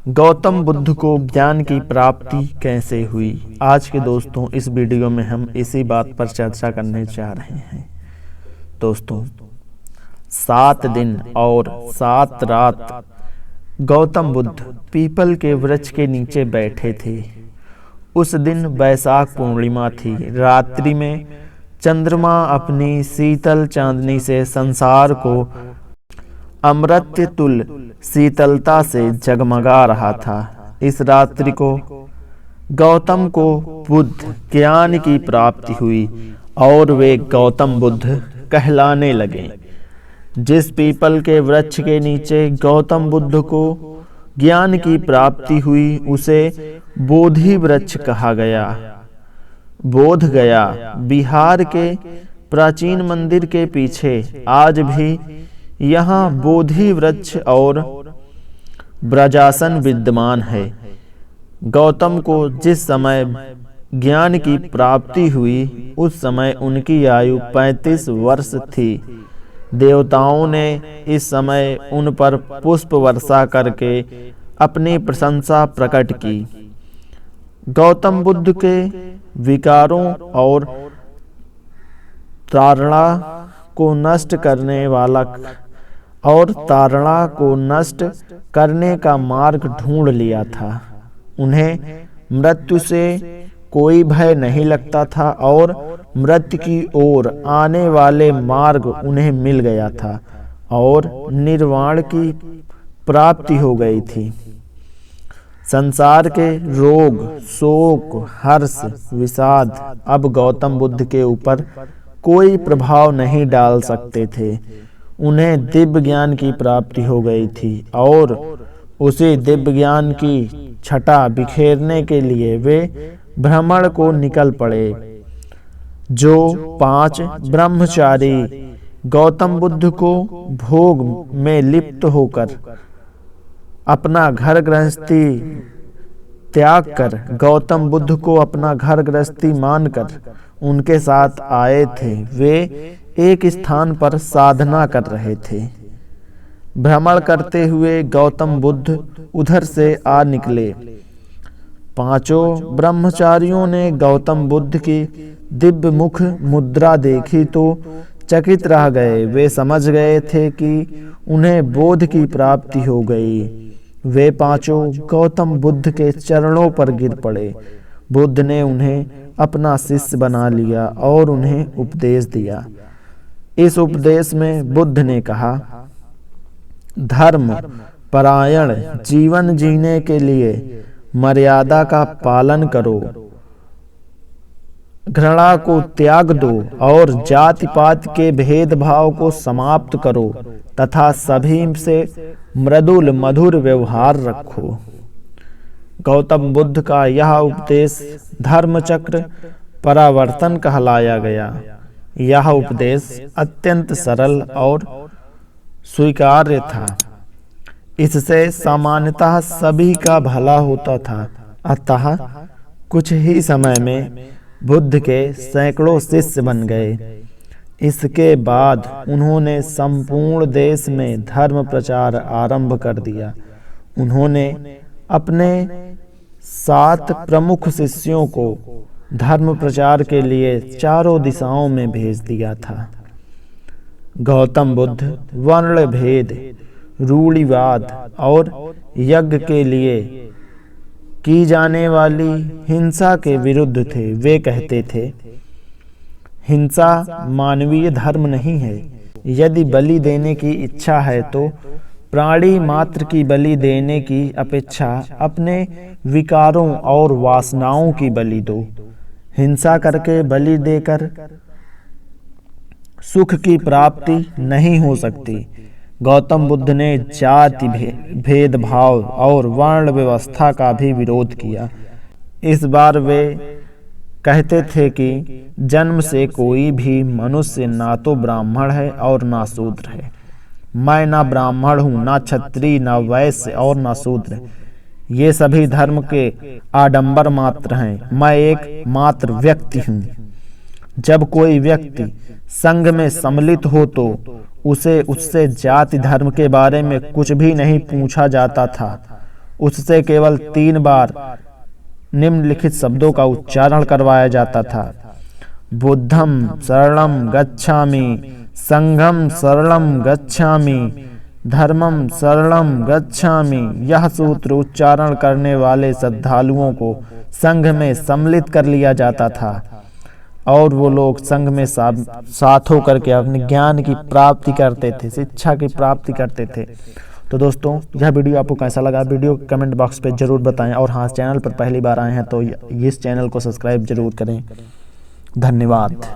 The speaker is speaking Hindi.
गौतम बुद्ध को ज्ञान की प्राप्ति कैसे हुई। आज के दोस्तों इस वीडियो में हम इसी बात पर चर्चा करने जा रहे हैं। दोस्तों 7 दिन और 7 रात गौतम बुद्ध पीपल के वृक्ष के नीचे बैठे थे। उस दिन वैशाख पूर्णिमा थी। रात्रि में चंद्रमा अपनी शीतल चांदनी से संसार को अमृत तुल्य शीतलता से जगमगा रहा था। इस रात्रि को गौतम को बुद्ध ज्ञान की प्राप्ति हुई और वे गौतम बुद्ध कहलाने लगे। जिस पीपल के वृक्ष के नीचे गौतम बुद्ध को ज्ञान की प्राप्ति हुई उसे बोधि वृक्ष कहा गया। बोध गया बिहार के प्राचीन मंदिर के पीछे आज भी यहाँ बोधि वृक्ष और ब्रजासन विद्यमान है। गौतम को जिस समय ज्ञान की प्राप्ति हुई उस समय उनकी आयु 35 वर्ष थी। देवताओं ने इस समय उन पर पुष्प वर्षा करके अपनी प्रशंसा प्रकट की। गौतम बुद्ध के विकारों और तारणा को नष्ट करने का मार्ग ढूंढ लिया था। उन्हें मृत्यु से कोई भय नहीं लगता था और मृत्यु की ओर आने वाले मार्ग उन्हें मिल गया था और निर्वाण की प्राप्ति हो गई थी। संसार के रोग, शोक, हर्ष, विषाद अब गौतम बुद्ध के ऊपर कोई प्रभाव नहीं डाल सकते थे। उन्हें दिव्य ज्ञान की प्राप्ति हो गई थी और उसी दिव्य ज्ञान की छटा बिखेरने के लिए वे भ्रमण को निकल पड़े। जो 5 ब्रह्मचारी गौतम बुद्ध को भोग में लिप्त होकर अपना घर गृहस्थी त्याग कर गौतम बुद्ध को अपना घर गृहस्थी मानकर उनके साथ आए थे, वे एक स्थान पर साधना कर रहे थे। भ्रमण करते हुए गौतम बुद्ध उधर से आ निकले। 5 ब्रह्मचारियों ने गौतम बुद्ध की दिव्य मुख मुद्रा देखी तो चकित रह गए। वे समझ गए थे कि उन्हें बोध की प्राप्ति हो गई। वे 5 गौतम बुद्ध के चरणों पर गिर पड़े। बुद्ध ने उन्हें अपना शिष्य बना लिया और उन्हें उपदेश दिया। इस उपदेश में बुद्ध ने कहा, धर्म परायण जीवन जीने के लिए मर्यादा का पालन करो, घृणा को त्याग दो और जाति पात के भेदभाव को समाप्त करो तथा सभी से मृदुल मधुर व्यवहार रखो। गौतम बुद्ध का यह उपदेश धर्मचक्र परावर्तन कहलाया गया। यह उपदेश अत्यंत सरल और स्वीकार्य था। इससे सामान्यतः सभी का भला होता था। अतः कुछ ही समय में बुद्ध के सैकड़ों शिष्य बन गए। इसके बाद उन्होंने संपूर्ण देश में धर्म प्रचार आरंभ कर दिया। उन्होंने अपने 7 प्रमुख शिष्यों को धर्म प्रचार के लिए चारों दिशाओं में भेज दिया था। गौतम बुद्ध वर्ण भेद, रूढ़िवाद और यज्ञ के लिए की जाने वाली हिंसा के विरुद्ध थे। वे कहते थे, हिंसा मानवीय धर्म नहीं है। यदि बलि देने की इच्छा है तो प्राणी मात्र की बलि देने की अपेक्षा अपने विकारों और वासनाओं की बलि दो। हिंसा करके बलि देकर सुख की प्राप्ति नहीं हो सकती। गौतम बुद्ध ने जाति भेदभाव और वर्ण व्यवस्था का भी विरोध किया। इस बार वे कहते थे कि जन्म से कोई भी मनुष्य ना तो ब्राह्मण है और ना शूद्र है। मैं ना ब्राह्मण हूँ, ना क्षत्रिय, ना वैश्य और ना शूद्र। ये सभी धर्म के आडंबर मात्र हैं। मैं एक मात्र व्यक्ति हूँ। जब कोई व्यक्ति संघ में सम्मिलित हो तो उसे उससे जाति धर्म के बारे में कुछ भी नहीं पूछा जाता था। उससे केवल 3 बार निम्नलिखित शब्दों का उच्चारण करवाया जाता था। बुद्धम शरणम गच्छामि, संघम शरणम गच्छामि, धर्मम शरणम गच्छामि। यह सूत्र उच्चारण करने वाले श्रद्धालुओं को संघ में सम्मिलित कर लिया जाता था और वो लोग संघ में साथ होकर के अपने ज्ञान की प्राप्ति करते थे, शिक्षा की प्राप्ति करते थे। तो दोस्तों, यह वीडियो आपको कैसा लगा, वीडियो कमेंट बॉक्स पे जरूर बताएं और हाँ, चैनल पर पहली बार आए हैं तो इस चैनल को सब्सक्राइब जरूर करें। धन्यवाद।